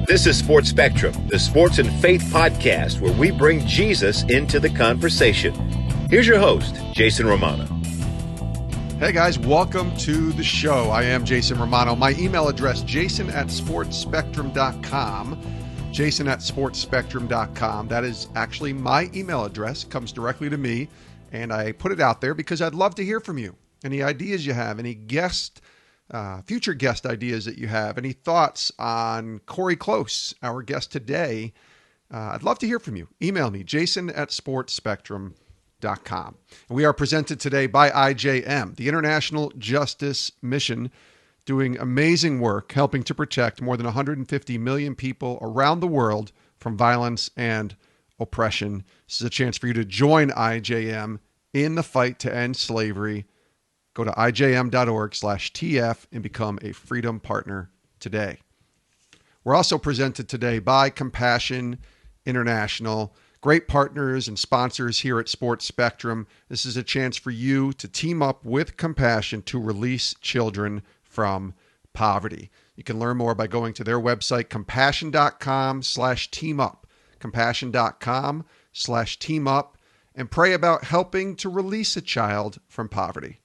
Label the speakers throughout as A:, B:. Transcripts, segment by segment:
A: This is Sports Spectrum, the sports and faith podcast where we bring Jesus into the conversation. Here's your host, Jason Romano.
B: Hey guys, welcome to the show. I am Jason Romano. My email address, jason@sportspectrum.com. jason@sportspectrum.com. That is actually my email address. It comes directly to me, and I put it out there because I'd love to hear from you. Any ideas you have, any future guest ideas that you have, any thoughts on Cori Close, our guest today, I'd love to hear from you. Email me, jason@sportspectrum.com. And we are presented today by IJM, the International Justice Mission, doing amazing work helping to protect more than 150 million people around the world from violence and oppression. This is a chance for you to join IJM in the fight to end slavery. Go to ijm.org/TF and become a Freedom Partner today. We're also presented today by Compassion International, great partners and sponsors here at Sports Spectrum. This is a chance for you to team up with Compassion to release children from poverty. You can learn more by going to their website, compassion.com/teamup, compassion.com/teamup, and pray about helping to release a child from poverty.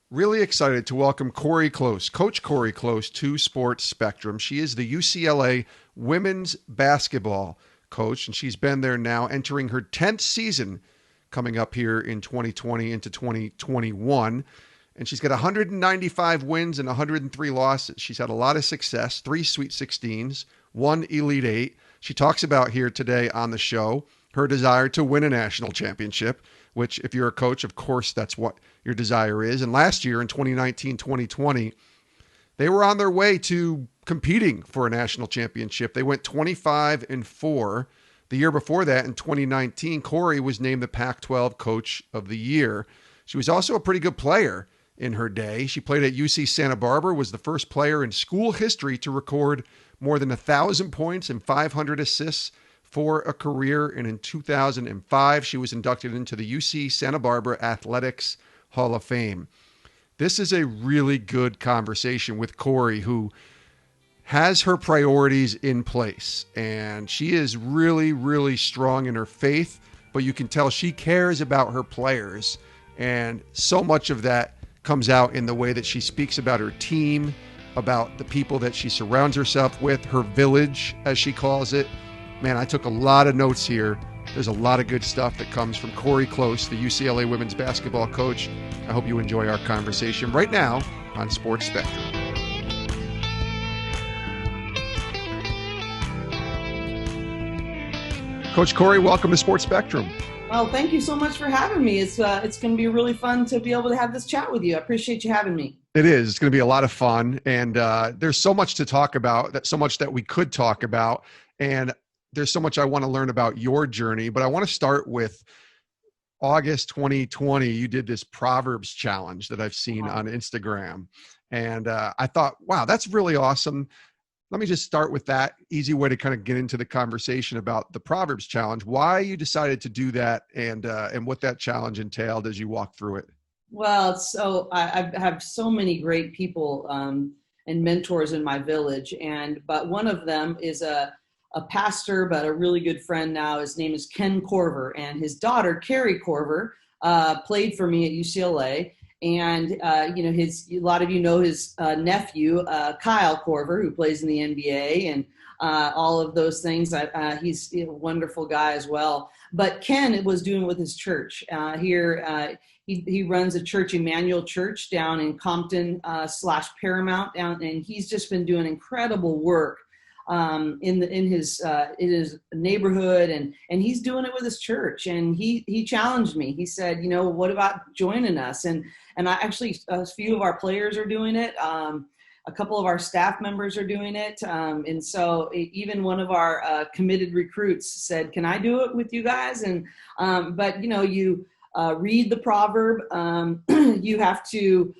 B: Really excited to welcome Cori Close, Coach Cori Close, to Sports Spectrum. She is the UCLA women's basketball coach, and she's been there now entering her 10th season coming up here in 2020 into 2021. And she's got 195 wins and 103 losses. She's had a lot of success, 3 Sweet 16s, 1 Elite 8. She talks about here today on the show her desire to win a national championship, which if you're a coach, of course, that's what your desire is. And last year in 2019-2020, they were on their way to competing for a national championship. They went 25-4. The year before that, in 2019, Cori was named the Pac-12 Coach of the Year. She was also a pretty good player in her day. She played at UC Santa Barbara, was the first player in school history to record more than 1,000 points and 500 assists for a career. And in 2005, she was inducted into the UC Santa Barbara Athletics Hall of Fame. This is a really good conversation with Cori, who has her priorities in place. And she is really, really strong in her faith, but you can tell she cares about her players. And so much of that comes out in the way that she speaks about her team, about the people that she surrounds herself with, her village, as she calls it. Man, I took a lot of notes here. There's a lot of good stuff that comes from Cori Close, the UCLA women's basketball coach. I hope you enjoy our conversation right now on Sports Spectrum. Coach Cori, welcome to Sports Spectrum.
C: Well, thank you so much for having me. It's going to be really fun to be able to have this chat with you. I appreciate you having me.
B: It is. It's going to be a lot of fun. And there's so much to talk about, so much that we could talk about. And there's so much I want to learn about your journey. But I want to start with August 2020. You did this Proverbs challenge that I've seen on Instagram. And I thought, wow, that's really awesome. Let me just start with that easy way to kind of get into the conversation about the Proverbs challenge, why you decided to do that, and what that challenge entailed as you walked through it.
C: Well, so I have so many great people and mentors in my village, but one of them is a pastor, but a really good friend now. His name is Ken Corver, and his daughter, Cori Corver, played for me at UCLA. And, a lot of you know his nephew, Kyle Corver, who plays in the NBA and all of those things. He's a wonderful guy as well. But Ken was doing with his church here. He runs a church, Emmanuel Church, down in Compton / Paramount, and he's just been doing incredible work in his neighborhood, and he's doing it with his church. And he challenged me. He said, what about joining us? And I actually, a few of our players are doing it. A couple of our staff members are doing it. And so even one of our committed recruits said, can I do it with you guys? And, but you read the proverb, you have to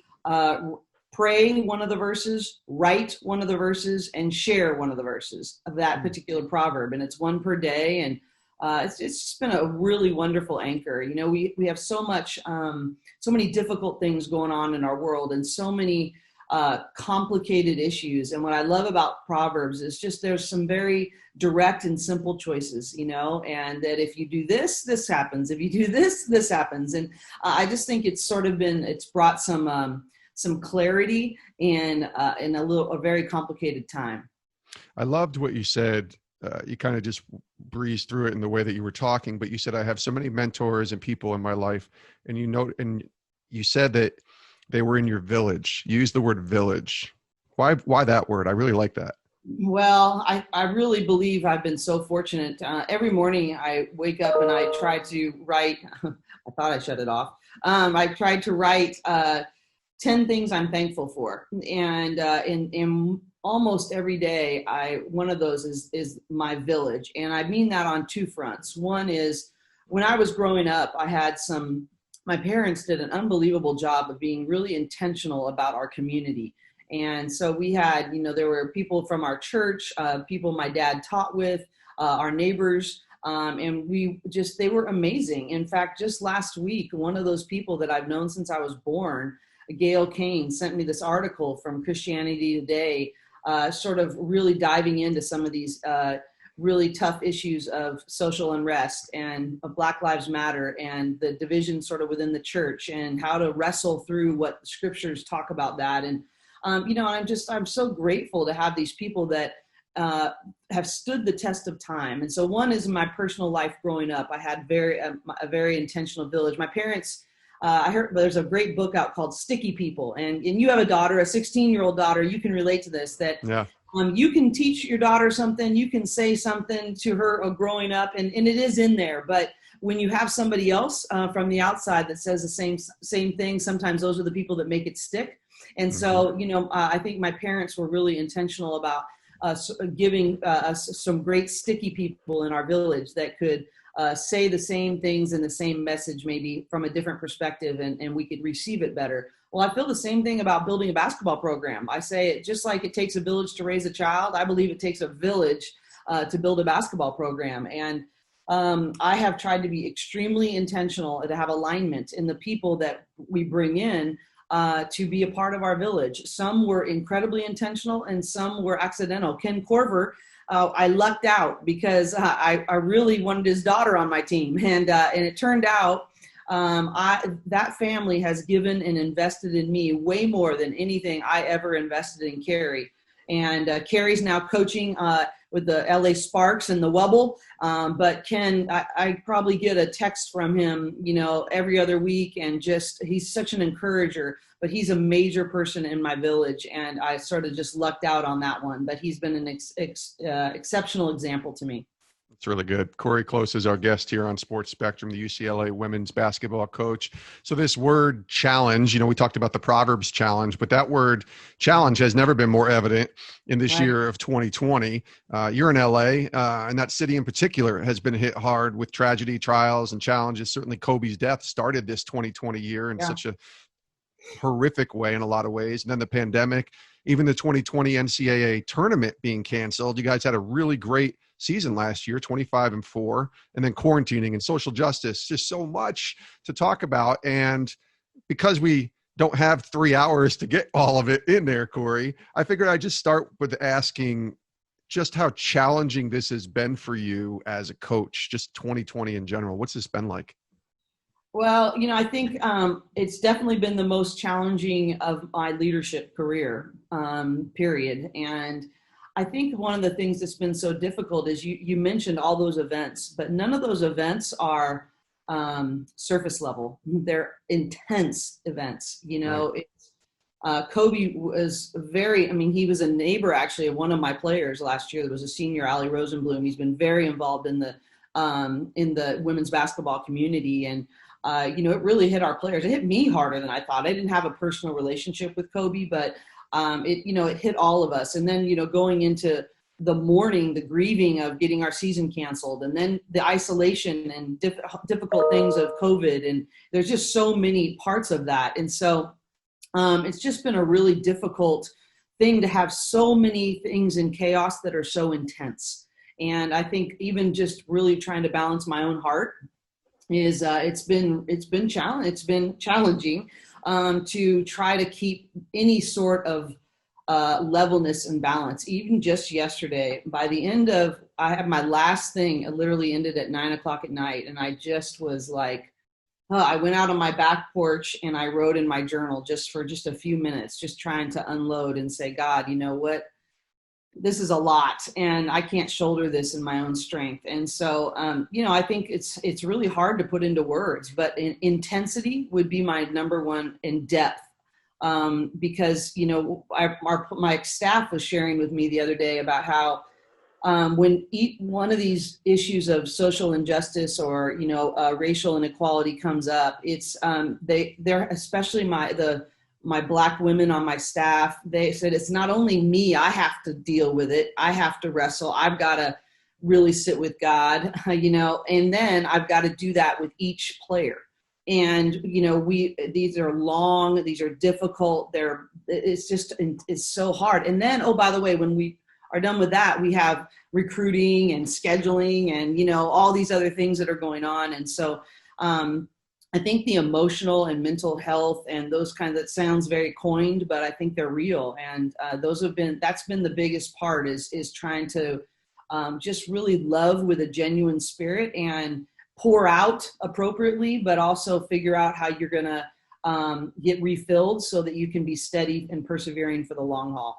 C: pray one of the verses, write one of the verses, and share one of the verses of that particular proverb. And it's one per day. And it's just been a really wonderful anchor. We have so many difficult things going on in our world, and so many complicated issues. And what I love about Proverbs is just there's some very direct and simple choices, and that if you do this, this happens. If you do this, this happens. And I just think it's brought some clarity in a very complicated time.
B: I loved what you said. You kind of just breezed through it in the way that you were talking, but you said, I have so many mentors and people in my life. And you said that they were in your village. You used the word village. Why that word? I really like that.
C: Well, I really believe I've been so fortunate. Every morning I wake up and I try to write, I thought I shut it off. I tried to write 10 things I'm thankful for. And in almost every day, one of those is my village. And I mean that on two fronts. One is when I was growing up, my parents did an unbelievable job of being really intentional about our community. And so we had, there were people from our church, people my dad taught with, our neighbors, and they were amazing. In fact, just last week, one of those people that I've known since I was born, Gail Kane, sent me this article from Christianity Today, sort of really diving into some of these really tough issues of social unrest and of Black Lives Matter and the division sort of within the church and how to wrestle through what the scriptures talk about that. And, I'm so grateful to have these people that have stood the test of time. And so one is in my personal life growing up, I had a very intentional village. My parents, I heard there's a great book out called Sticky People. And you have a daughter, a 16-year-old daughter, you can relate to this, that you can teach your daughter something, you can say something to her growing up, and it is in there. But when you have somebody else from the outside that says the same thing, sometimes those are the people that make it stick. And so, I think my parents were really intentional about giving us some great sticky people in our village that could say the same things and the same message, maybe from a different perspective, and we could receive it better. Well, I feel the same thing about building a basketball program. I say it just like it takes a village to raise a child. I believe it takes a village to build a basketball program. And I have tried to be extremely intentional to have alignment in the people that we bring in to be a part of our village. Some were incredibly intentional and some were accidental. Ken Corver, I lucked out because I really wanted his daughter on my team. And it turned out that family has given and invested in me way more than anything I ever invested in Carrie. And Carrie's now coaching with the LA Sparks and the Wubble. But Ken, I probably get a text from him, every other week, and he's such an encourager, but he's a major person in my village. And I sort of just lucked out on that one, but he's been an exceptional example to me.
B: It's really good. Cori Close is our guest here on Sports Spectrum, the UCLA women's basketball coach. So this word challenge, we talked about the Proverbs challenge, but that word challenge has never been more evident in this year of 2020. You're in LA, and that city in particular has been hit hard with tragedy, trials, and challenges. Certainly Kobe's death started this 2020 year in such a horrific way in a lot of ways. And then the pandemic, even the 2020 NCAA tournament being canceled. You guys had a really great season last year, 25-4, and then quarantining and social justice, just so much to talk about. And because we don't have 3 hours to get all of it in there, Cori, I figured I'd just start with asking just how challenging this has been for you as a coach, just 2020 in general. What's this been like?
C: Well, I think it's definitely been the most challenging of my leadership career, period. And I think one of the things that's been so difficult is you mentioned all those events, but none of those events are surface level. They're intense events. Right. Kobe was he was a neighbor actually of one of my players last year. There was a senior, Ali Rosenblum. He's been very involved in the women's basketball community. And it really hit our players. It hit me harder than I thought. I didn't have a personal relationship with Kobe, but it hit all of us. And then, going into the mourning, the grieving of getting our season canceled, and then the isolation and difficult things of COVID. And there's just so many parts of that. And so it's just been a really difficult thing to have so many things in chaos that are so intense. And I think even just really trying to balance my own heart is it's been challenging. to try to keep any sort of levelness and balance. Even just yesterday, by the end of, I had my last thing, it literally ended at 9:00 at night. And I just was like, I went out on my back porch and I wrote in my journal just for just a few minutes, just trying to unload and say, God, you know what? This is a lot and I can't shoulder this in my own strength. And so, I think it's really hard to put into words, but intensity would be my number one, in depth. Because, my staff was sharing with me the other day about how when one of these issues of social injustice or, racial inequality comes up, it's they're especially my Black women on my staff, they said, it's not only me, I have to deal with it. I have to wrestle. I've got to really sit with God, and then I've got to do that with each player. And, these are long, these are difficult. It's so hard. And then, oh, by the way, when we are done with that, we have recruiting and scheduling and, all these other things that are going on. And so, I think the emotional and mental health and those kinds, that sounds very coined, but I think they're real. And that's been the biggest part is trying to just really love with a genuine spirit and pour out appropriately, but also figure out how you're going to get refilled so that you can be steady and persevering for the long haul.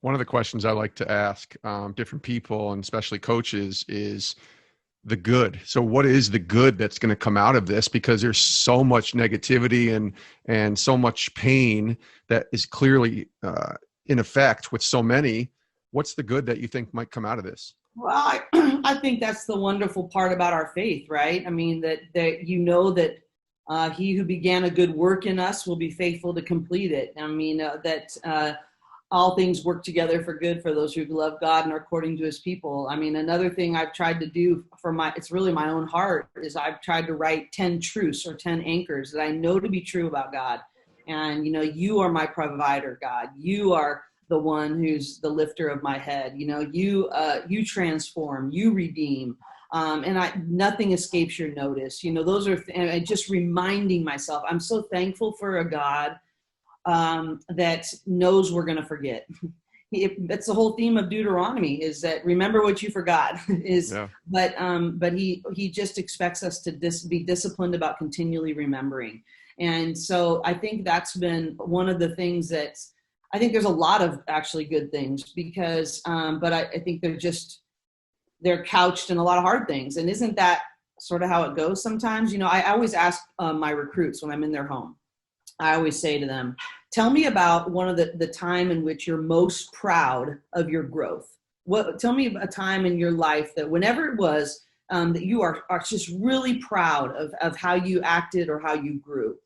B: One of the questions I like to ask different people, and especially coaches, is the good. So what is the good that's going to come out of this? Because there's so much negativity and so much pain that is clearly in effect with so many. What's the good that you think might come out of this?
C: Well, I think that's the wonderful part about our faith, right? I mean, that that he who began a good work in us will be faithful to complete it. I mean, that all things work together for good for those who love God and are according to his people. I mean, another thing I've tried to do it's really my own heart, is I've tried to write 10 truths or 10 anchors that I know to be true about God. And, you are my provider, God. You are the one who's the lifter of my head. You transform, you redeem. And nothing escapes your notice. Those are, and just reminding myself, I'm so thankful for a God that knows we're going to forget. That's the whole theme of Deuteronomy, is that remember what you forgot. But he just expects us to be disciplined about continually remembering. And so I think that's been one of the things that I think there's a lot of actually good things, because but I think they're couched in a lot of hard things. And isn't that sort of how it goes sometimes? I always ask my recruits when I'm in their home, I always say to them, tell me about one of the time in which you're most proud of your growth. Tell me a time in your life that whenever it was that you are just really proud of how you acted or how you grew.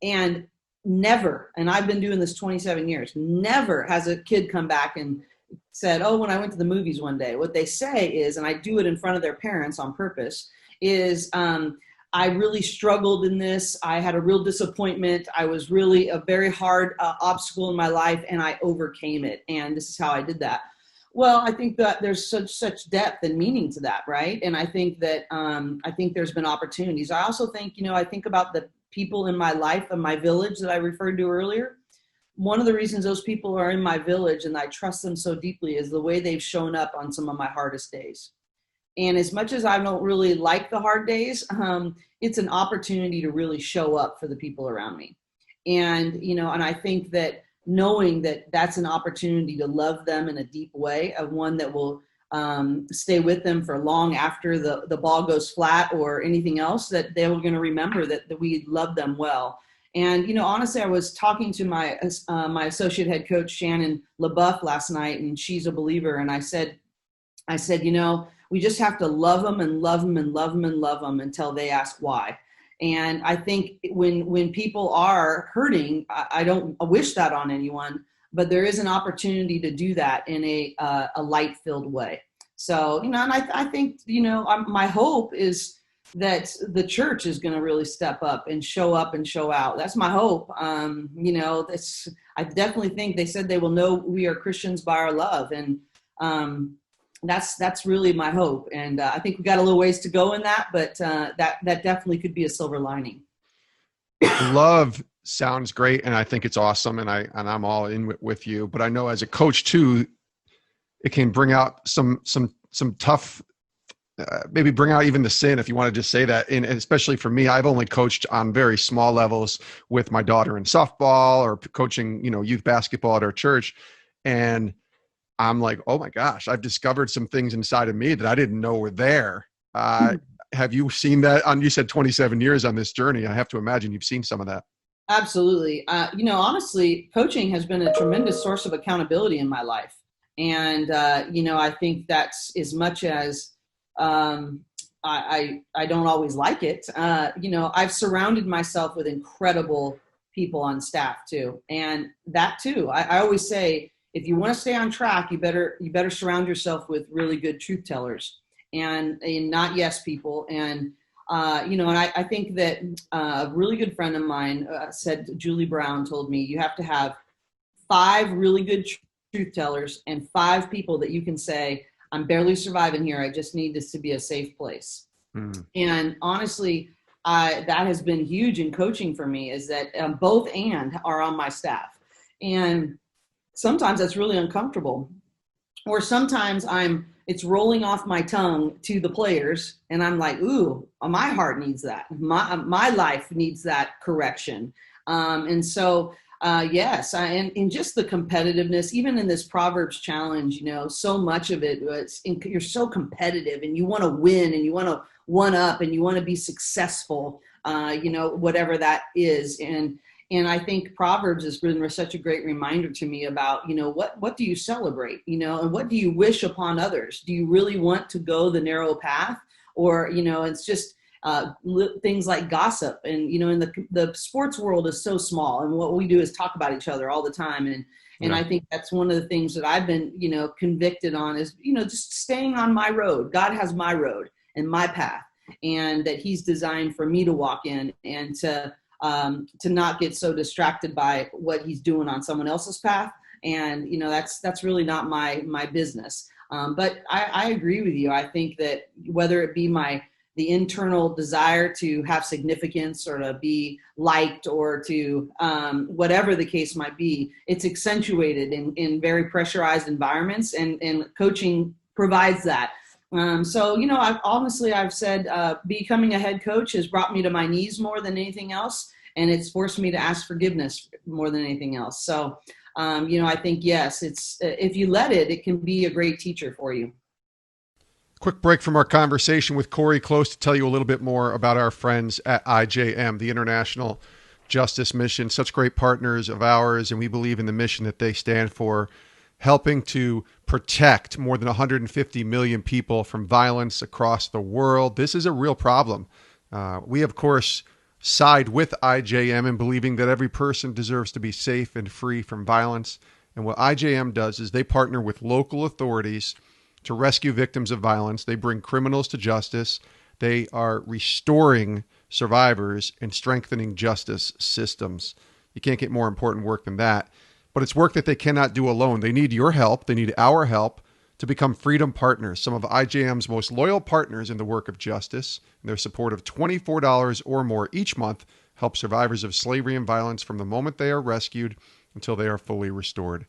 C: And never, and I've been doing this 27 years, never has a kid come back and said, oh, when I went to the movies one day. What they say is, and I do it in front of their parents on purpose, is I really struggled in this. I had a real disappointment. I was really a very hard obstacle in my life, and I overcame it. And this is how I did that. Well, I think that there's such depth and meaning to that, right? And I think that there's been opportunities. I also think, I think about the people in my life and my village that I referred to earlier. One of the reasons those people are in my village and I trust them so deeply is the way they've shown up on some of my hardest days. And as much as I don't really like the hard days, it's an opportunity to really show up for the people around me. And, and I think that knowing that that's an opportunity to love them in a deep way, of one that will stay with them for long after the ball goes flat or anything else, that they were going to remember that we love them well. And, honestly, I was talking to my associate head coach, Shannon LaBeouf, last night, and she's a believer. And I said, we just have to love them and love them and love them and love them until they ask why. And I think when people are hurting, I don't wish that on anyone, but there is an opportunity to do that in a light-filled way. So, and I think, my hope is that the church is going to really step up and show out. That's my hope. I definitely think they said they will know we are Christians by our love. And that's really my hope. And I think we got a little ways to go in that, but that definitely could be a silver lining.
B: Love sounds great, and I think it's awesome, and I'm all in with you. But I know as a coach too, it can bring out some tough, maybe bring out even the sin, if you want to just say that. And especially for me, I've only coached on very small levels with my daughter in softball or coaching, youth basketball at our church, and I'm like, oh my gosh, I've discovered some things inside of me that I didn't know were there. Have you seen that? You said 27 years on this journey. I have to imagine you've seen some of that.
C: Absolutely. Honestly, coaching has been a tremendous source of accountability in my life. And, I think that's as much as I don't always like it. I've surrounded myself with incredible people on staff too. And that too, I always say, if you want to stay on track, you better surround yourself with really good truth tellers and not yes people. And I think that a really good friend of mine said, Julie Brown told me, you have to have 5 really good truth tellers and 5 people that you can say, I'm barely surviving here. I just need this to be a safe place. And honestly, that has been huge in coaching for me, is that both and are on my staff. And sometimes that's really uncomfortable. Or sometimes it's rolling off my tongue to the players, and I'm like, ooh, my heart needs that. My life needs that correction. And so, yes, and just the competitiveness, even in this Proverbs challenge, so much of it was you're so competitive, and you want to win, and you want to one up, and you want to be successful, whatever that is. And I think Proverbs has been such a great reminder to me about, what do you celebrate, and what do you wish upon others? Do you really want to go the narrow path? Or, it's just things like gossip. And, in the sports world is so small. And what we do is talk about each other all the time. And I think that's one of the things that I've been, convicted on is, just staying on my road. God has my road and my path, and that he's designed for me to walk in, and to not get so distracted by what he's doing on someone else's path. And, that's really not my business. But I agree with you. I think that whether it be the internal desire to have significance or to be liked or to whatever the case might be, it's accentuated in very pressurized environments, and coaching provides that. I've said becoming a head coach has brought me to my knees more than anything else. And it's forced me to ask forgiveness more than anything else. So, I think, yes, it's if you let it can be a great teacher for you.
B: Quick break from our conversation with Cori Close to tell you a little bit more about our friends at IJM, the International Justice Mission. Such great partners of ours, and we believe in the mission that they stand for, helping to protect more than 150 million people from violence across the world. This is a real problem. We, of course, side with IJM in believing that every person deserves to be safe and free from violence. And what IJM does is they partner with local authorities to rescue victims of violence. They bring criminals to justice. They are restoring survivors and strengthening justice systems. You can't get more important work than that. But it's work that they cannot do alone. They need your help. They need our help to become Freedom Partners, some of IJM's most loyal partners in the work of justice. And their support of $24 or more each month helps survivors of slavery and violence from the moment they are rescued until they are fully restored.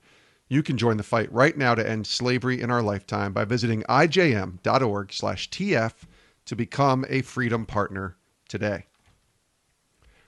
B: You can join the fight right now to end slavery in our lifetime by visiting ijm.org/TF to become a Freedom Partner today.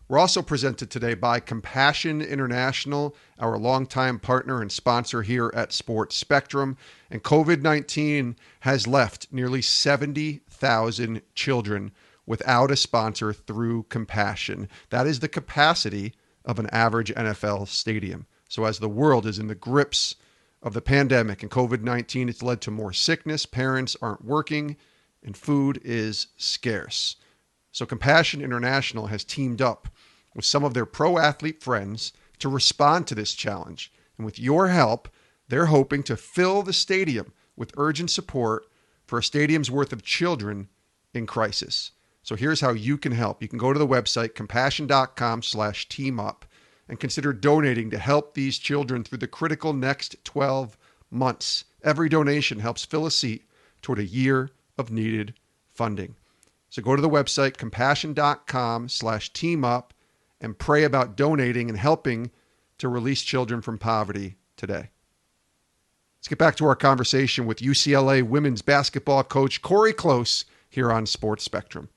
B: We're also presented today by Compassion International, our longtime partner and sponsor here at Sports Spectrum. And COVID-19 has left nearly 70,000 children without a sponsor through Compassion. That is the capacity of an average NFL stadium. So as the world is in the grips of the pandemic and COVID-19, it's led to more sickness, parents aren't working, and food is scarce. So Compassion International has teamed up with some of their pro athlete friends to respond to this challenge. And with your help, they're hoping to fill the stadium with urgent support for a stadium's worth of children in crisis. So here's how you can help. You can go to the website, compassion.com/teamup, and consider donating to help these children through the critical next 12 months. Every donation helps fill a seat toward a year of needed funding. So go to the website, compassion.com/teamup, and pray about donating and helping to release children from poverty today. Let's get back to our conversation with UCLA women's basketball coach Cori Close here on Sports Spectrum.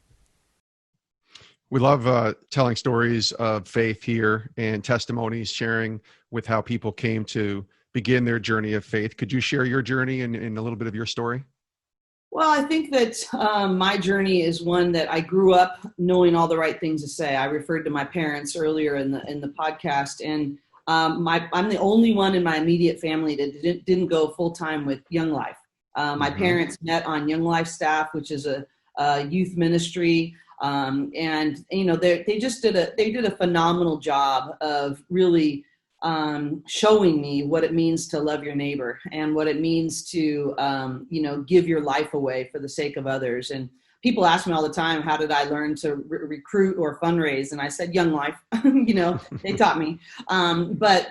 B: We love telling stories of faith here and testimonies, sharing with how people came to begin their journey of faith. Could you share your journey and a little bit of your story?
C: Well, I think that my journey is one that I grew up knowing all the right things to say. I referred to my parents earlier in the podcast, and I'm the only one in my immediate family that didn't go full time with Young Life. My parents met on Young Life staff, which is a youth ministry, and they did a phenomenal job of really showing me what it means to love your neighbor and what it means to give your life away for the sake of others. And people ask me all the time, how did I learn to recruit or fundraise? And I said, Young Life, they taught me. But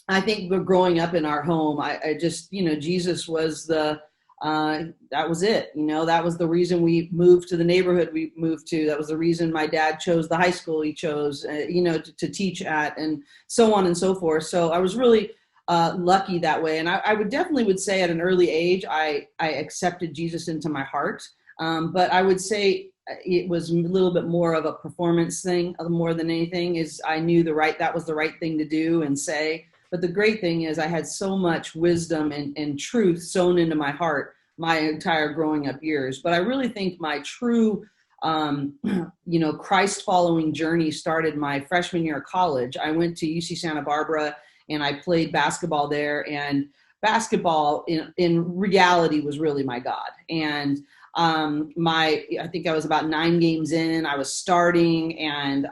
C: I think growing up in our home, I just, Jesus was that was it. That was the reason we moved to the neighborhood we moved to. That was the reason my dad chose the high school he chose, to teach at, and so on and so forth. So I was really lucky that way. And I would say at an early age, I accepted Jesus into my heart. But I would say it was a little bit more of a performance thing more than anything. Is I knew that was the right thing to do and say. But the great thing is I had so much wisdom and truth sown into my heart my entire growing up years. But I really think my true, Christ following journey started my freshman year of college. I went to UC Santa Barbara and I played basketball there, and basketball in reality was really my God. And I think I was about 9 games in, I was starting, and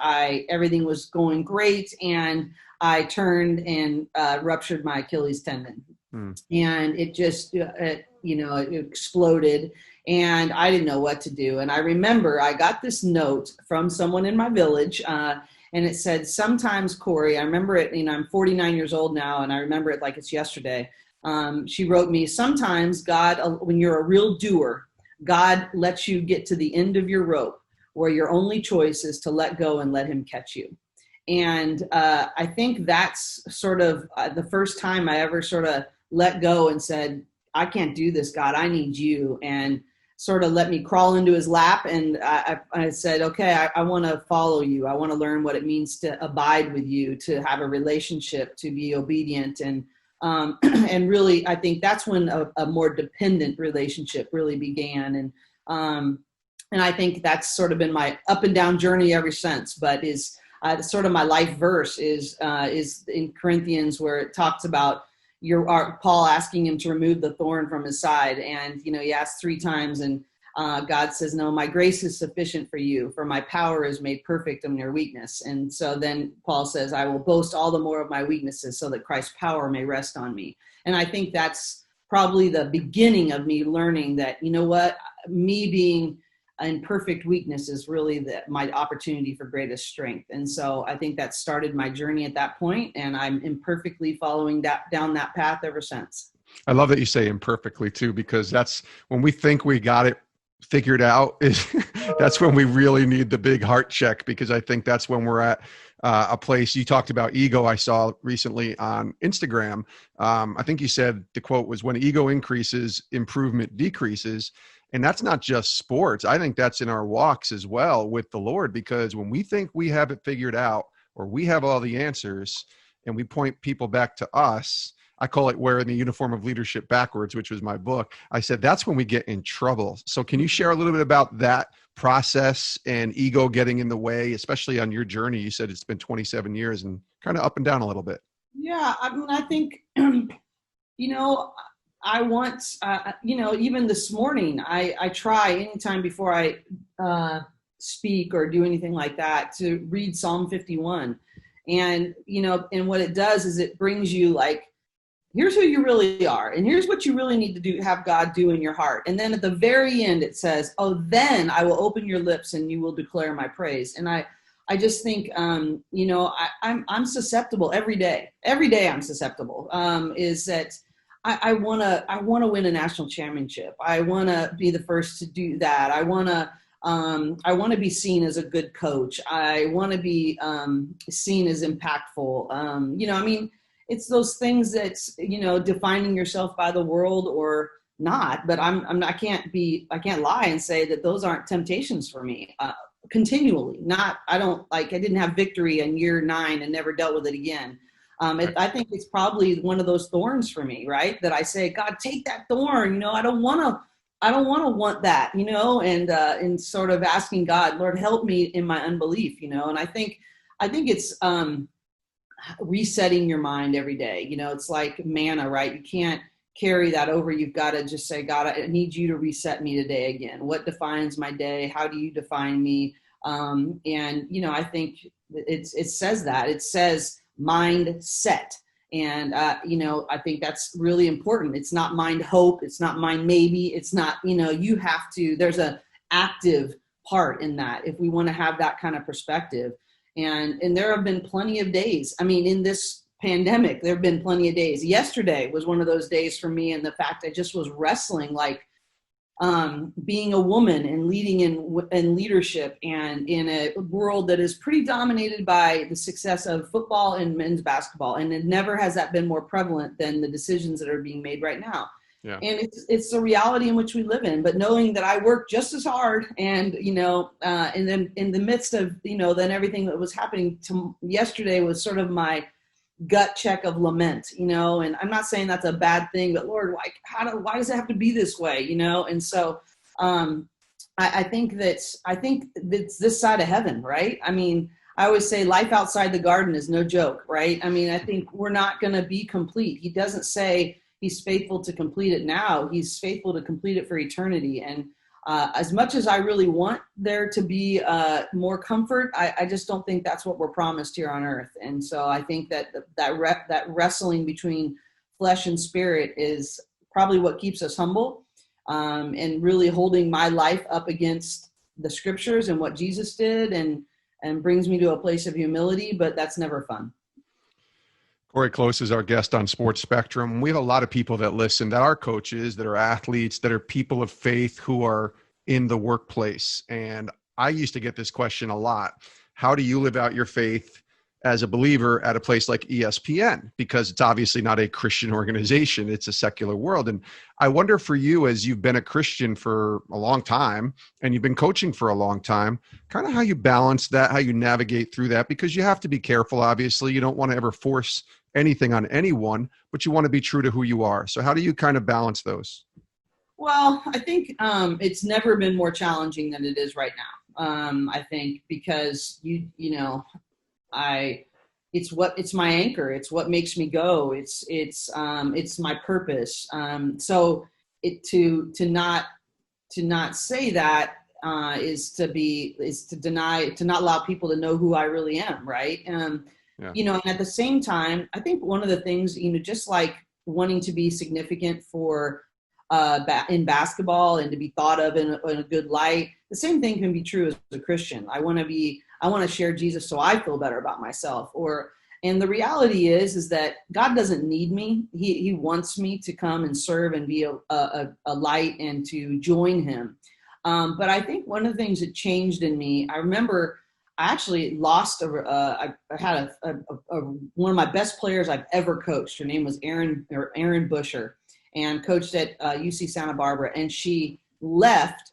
C: everything was going great. And I turned and ruptured my Achilles tendon, and it just, it exploded, and I didn't know what to do. And I remember I got this note from someone in my village, and it said, sometimes, Cori, I remember it, I'm 49 years old now, and I remember it like it's yesterday. She wrote me, sometimes God, when you're a real doer, God lets you get to the end of your rope where your only choice is to let go and let him catch you. And I think that's sort of the first time I ever sort of let go and said, I can't do this, God, I need you. And sort of let me crawl into his lap. And I said, okay, I want to follow you. I want to learn what it means to abide with you, to have a relationship, to be obedient. And really, I think that's when a more dependent relationship really began. And I think that's sort of been my up and down journey ever since. But sort of my life verse is in Corinthians, where it talks about Paul asking him to remove the thorn from his side. And, he asked 3 times, and God says, no, my grace is sufficient for you, for my power is made perfect in your weakness. And so then Paul says, I will boast all the more of my weaknesses so that Christ's power may rest on me. And I think that's probably the beginning of me learning that, me being in perfect weakness is really my opportunity for greatest strength. And so I think that started my journey at that point, and I'm imperfectly following down that path ever since.
B: I love that you say imperfectly too, because that's when we think we got it figured out, that's when we really need the big heart check, because I think that's when we're at a place. You talked about ego. I saw recently on Instagram. I think you said the quote was, when ego increases, improvement decreases. And that's not just sports. I think that's in our walks as well with the Lord, because when we think we have it figured out, or we have all the answers, and we point people back to us, I call it wearing the uniform of leadership backwards, which was my book. I said, that's when we get in trouble. So can you share a little bit about that process and ego getting in the way, especially on your journey? You said it's been 27 years and kind of up and down a little bit.
C: Yeah. I mean, I think, I want, even this morning, I try anytime before I speak or do anything like that to read Psalm 51. And, and what it does is it brings you like, here's who you really are. And here's what you really need to have God do in your heart. And then at the very end, it says, oh, then I will open your lips and you will declare my praise. And I just think, I'm susceptible every day. Every day I'm susceptible, is that I want to win a national championship. I want to be the first to do that. I want to I want to be seen as a good coach. I want to be seen as impactful. I mean, it's those things that's, defining yourself by the world or not, but I can't lie and say that those aren't temptations for me. Continually, I didn't have victory in year 9 and never dealt with it again. I think it's probably one of those thorns for me, right? That I say, God, take that thorn. I don't want to want that, and sort of asking God, Lord, help me in my unbelief, and I think it's resetting your mind every day. It's like manna, right? You can't carry that over. You've got to just say, God, I need you to reset me today again. What defines my day? How do you define me? I think it says that. It says mindset. And, I think that's really important. It's not mind hope. It's not mind maybe. It's not, you have to, there's a active part in that if we want to have that kind of perspective. And there have been plenty of days. I mean, in this pandemic, there have been plenty of days. Yesterday was one of those days for me. And the fact I just was wrestling, like, being a woman and leading in leadership and in a world that is pretty dominated by the success of football and men's basketball. And it never has that been more prevalent than the decisions that are being made right now. Yeah. And it's the reality in which we live in, but knowing that I work just as hard and, and then in the midst of, then everything that was happening yesterday was sort of my gut check of lament, and I'm not saying that's a bad thing, but Lord, why does it have to be this way, And so, I think that's this side of heaven, right? I mean, I always say life outside the garden is no joke, right? I mean, I think we're not going to be complete. He doesn't say he's faithful to complete it now. He's faithful to complete it for eternity. And as much as I really want there to be more comfort, I just don't think that's what we're promised here on earth. And so I think that wrestling between flesh and spirit is probably what keeps us humble, and really holding my life up against the scriptures and what Jesus did and brings me to a place of humility, but that's never fun.
B: Cori Close is our guest on Sports Spectrum. We have a lot of people that listen that are coaches, that are athletes, that are people of faith who are in the workplace. And I used to get this question a lot. How do you live out your faith as a believer at a place like ESPN? Because it's obviously not a Christian organization. It's a secular world. And I wonder for you, as you've been a Christian for a long time and you've been coaching for a long time, kind of how you balance that, how you navigate through that, because you have to be careful. Obviously, you don't want to ever force anything on anyone, but you want to be true to who you are. So how do you kind of balance those?
C: Well, I think it's never been more challenging than it is right now. I think because it's my anchor. It's what makes me go. It's my purpose. So to not say that is to not allow people to know who I really am. Right. Yeah. And at the same time, I think one of the things, just like wanting to be significant for in basketball and to be thought of in a good light, the same thing can be true as a Christian. I want to share Jesus so I feel better about myself. And the reality is that God doesn't need me. He wants me to come and serve and be a light and to join him. But I think one of the things that changed in me, I remember I actually lost I had one of my best players I've ever coached. Her name was Erin Busher, and coached at UC Santa Barbara. And she left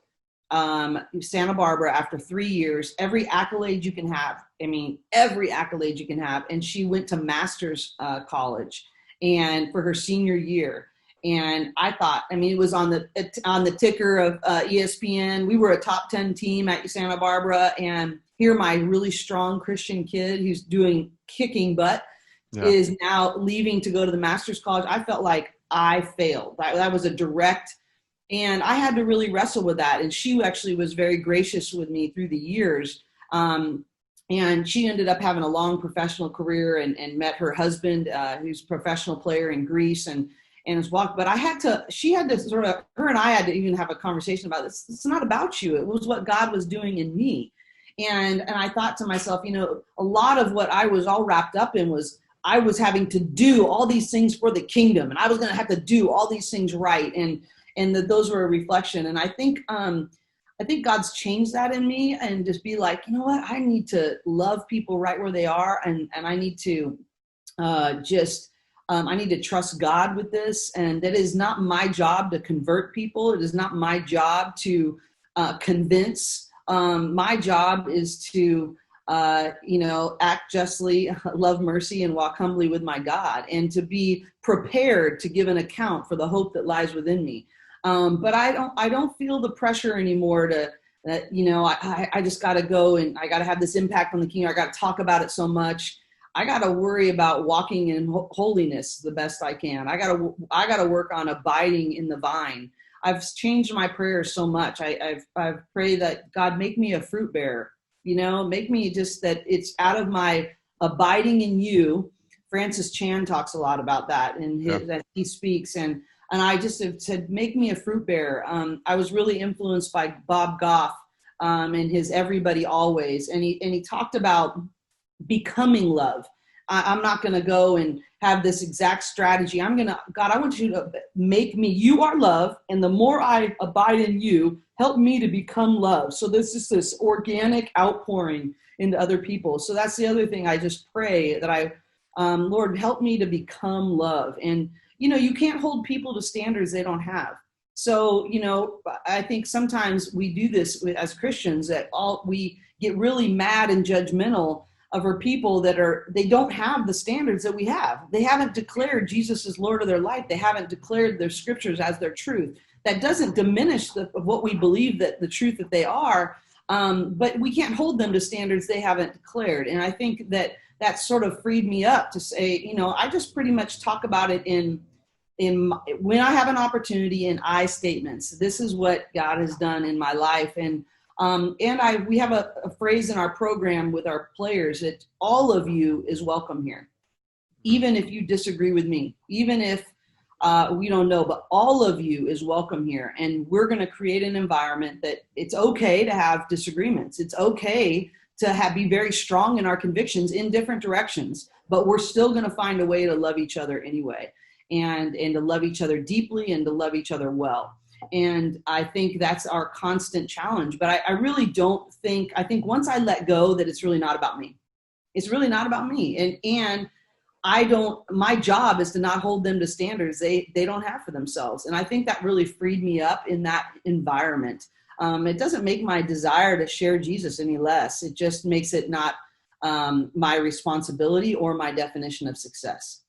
C: Santa Barbara after 3 years, every accolade you can have. I mean, every accolade you can have. And she went to master's college and for her senior year. And I thought, it was on the ticker of ESPN. We were a top 10 team at Santa Barbara. And here my really strong Christian kid who's kicking butt is now leaving to go to the master's college. I felt like I failed. That was a direct, and I had to really wrestle with that. And she actually was very gracious with me through the years. And she ended up having a long professional career and met her husband, who's a professional player in Greece and his walk. But she had to her and I had to even have a conversation about this. It's not about you. It was what God was doing in me. And I thought to myself, a lot of what I was all wrapped up in was I was having to do all these things for the kingdom, and I was going to have to do all these things right. And that those were a reflection. And I think I think God's changed that in me, and just be like, you know what, I need to love people right where they are. And I need to I need to trust God with this. And it is not my job to convert people. It is not my job to convince. My job is to, act justly, love mercy, and walk humbly with my God, and to be prepared to give an account for the hope that lies within me. But I don't feel the pressure anymore I just got to go and I got to have this impact on the kingdom. I got to talk about it so much. I got to worry about walking in holiness the best I can. I got to work on abiding in the vine. I've changed my prayers so much. I've prayed that God, make me a fruit bearer, make me just that it's out of my abiding in you. Francis Chan talks a lot about that that he speaks. And I just have said, make me a fruit bearer. I was really influenced by Bob Goff and his Everybody Always. And he talked about becoming love. I'm not going to go and have this exact strategy. God, I want you to make me, you are love. And the more I abide in you, help me to become love. So this is this organic outpouring into other people. So that's the other thing. I just pray that Lord, help me to become love. And, you can't hold people to standards they don't have. So, I think sometimes we do this as Christians, that we get really mad and judgmental over people they don't have the standards that we have. They haven't declared Jesus as Lord of their life. They haven't declared their scriptures as their truth. That doesn't diminish what we believe that the truth that they are, but we can't hold them to standards they haven't declared. And I think that sort of freed me up to say, I just pretty much talk about it when I have an opportunity in I statements. This is what God has done in my life. And we have a phrase in our program with our players that all of you is welcome here, even if you disagree with me, even if we don't know, but all of you is welcome here. And we're going to create an environment that it's okay to have disagreements. It's okay to be very strong in our convictions in different directions, but we're still going to find a way to love each other anyway, and to love each other deeply and to love each other well. And I think that's our constant challenge. But I really don't think, I think once I let go that it's really not about me. It's really not about me. And my job is to not hold them to standards they don't have for themselves. And I think that really freed me up in that environment. It doesn't make my desire to share Jesus any less. It just makes it not my responsibility or my definition of success.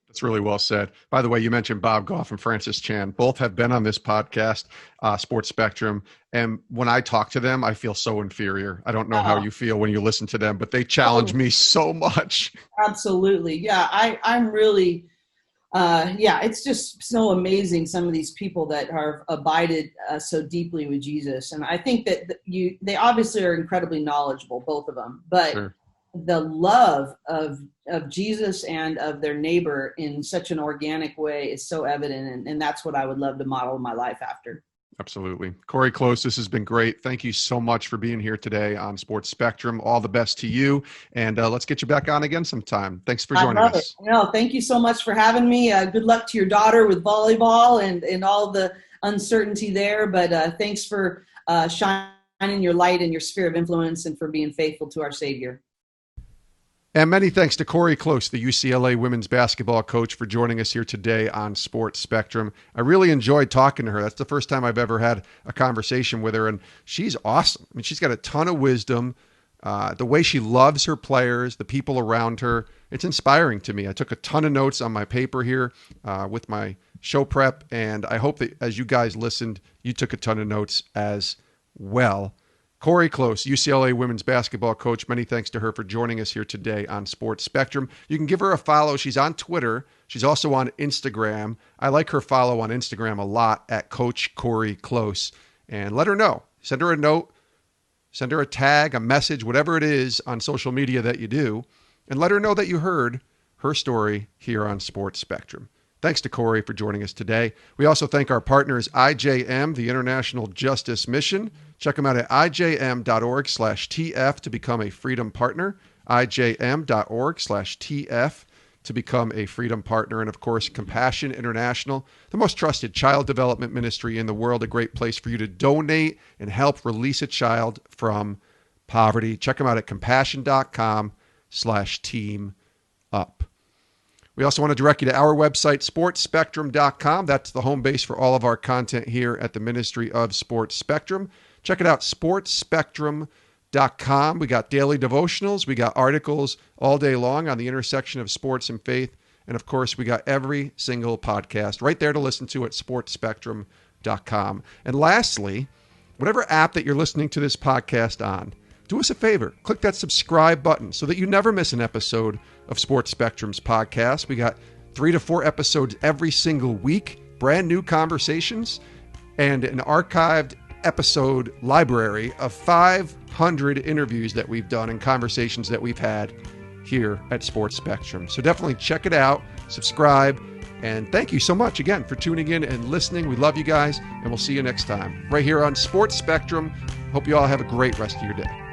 B: That's really well said. By the way, you mentioned Bob Goff and Francis Chan. Both have been on this podcast, Sports Spectrum. And when I talk to them, I feel so inferior. I don't know how you feel when you listen to them, but they challenge me so much.
C: Absolutely. Yeah, I'm really, it's just so amazing, some of these people that have abided so deeply with Jesus. And I think that they obviously are incredibly knowledgeable, both of them. But sure, the love of Jesus and of their neighbor in such an organic way is so evident. And that's what I would love to model my life after.
B: Absolutely. Cori Close, this has been great. Thank you so much for being here today on Sports Spectrum. All the best to you. And let's get you back on again sometime. Thanks for joining us.
C: No, thank you so much for having me. Good luck to your daughter with volleyball and all the uncertainty there. But thanks for shining your light and your sphere of influence, and for being faithful to our Savior.
B: And many thanks to Cori Close, the UCLA women's basketball coach, for joining us here today on Sports Spectrum. I really enjoyed talking to her. That's the first time I've ever had a conversation with her, and she's awesome. I mean, she's got a ton of wisdom. The way she loves her players, the people around her, it's inspiring to me. I took a ton of notes on my paper here with my show prep, and I hope that as you guys listened, you took a ton of notes as well. Cori Close, UCLA women's basketball coach. Many thanks to her for joining us here today on Sports Spectrum. You can give her a follow. She's on Twitter. She's also on Instagram. I like her follow on Instagram a lot at Coach Cori Close. And let her know. Send her a note. Send her a tag, a message, whatever it is on social media that you do. And let her know that you heard her story here on Sports Spectrum. Thanks to Cori for joining us today. We also thank our partners, IJM, the International Justice Mission. Check them out at ijm.org/TF to become a Freedom Partner, ijm.org/TF to become a Freedom Partner. And of course, Compassion International, the most trusted child development ministry in the world, a great place for you to donate and help release a child from poverty. Check them out at compassion.com/team up. We also want to direct you to our website, sportspectrum.com. That's the home base for all of our content here at the Ministry of Sports Spectrum. Check it out, sportspectrum.com. We got daily devotionals. We got articles all day long on the intersection of sports and faith. And of course, we got every single podcast right there to listen to at sportspectrum.com. And lastly, whatever app that you're listening to this podcast on, do us a favor, click that subscribe button so that you never miss an episode of Sports Spectrum's podcast. We got 3 to 4 episodes every single week, brand new conversations, and an archived episode library of 500 interviews that we've done and conversations that we've had here at Sports Spectrum. So definitely check it out, subscribe, and thank you so much again for tuning in and listening. We love you guys, and we'll see you next time right here on Sports Spectrum. Hope you all have a great rest of your day.